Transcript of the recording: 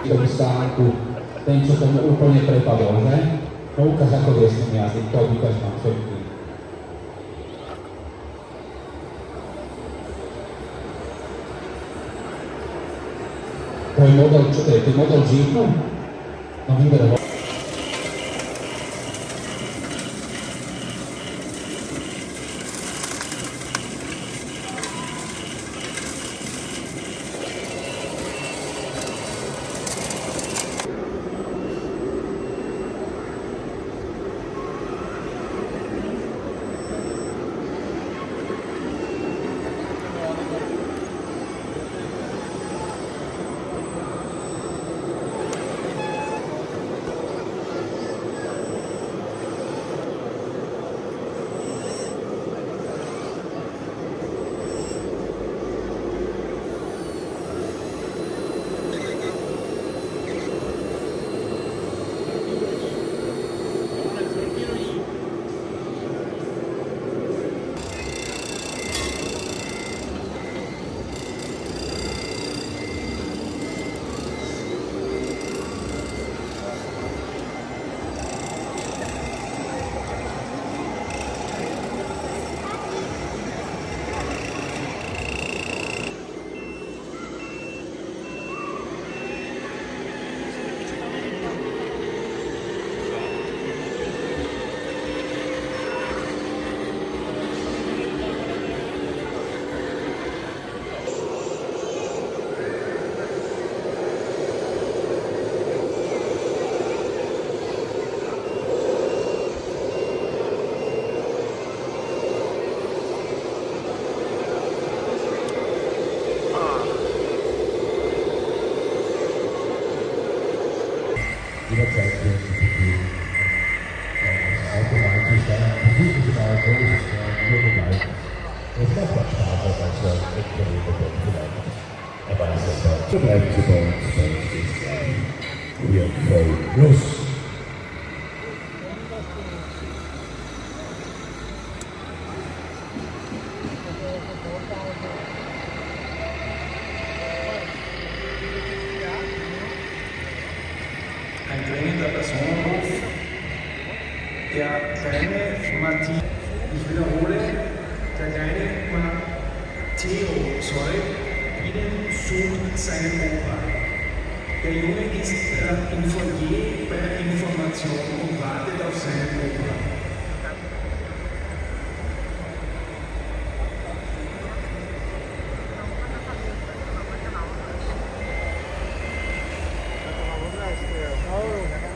tomu stánku, ten, čo tomu úplne prepadol, že? No ukáž ako viesný jazyk, to ukáž nám všetkým. To je model, čo to je? To je model džípu? No vyber ho. jederzeit werden zu gehen. Automatisch dann versuchen Sie mal großes nur begleiten. Es macht auch Spaß, als ein Endgerät vielleicht. Aber es ist auch so bleiben Sie bei uns stets gleich. Wir voll los! Ein drängender Personenruf, der kleine Matthias, ich wiederhole, der kleine Matteo soll Ihnen sucht seinen Opa. Der Junge ist im Foyer bei der Information und wartet auf seinen Opa. Ahora,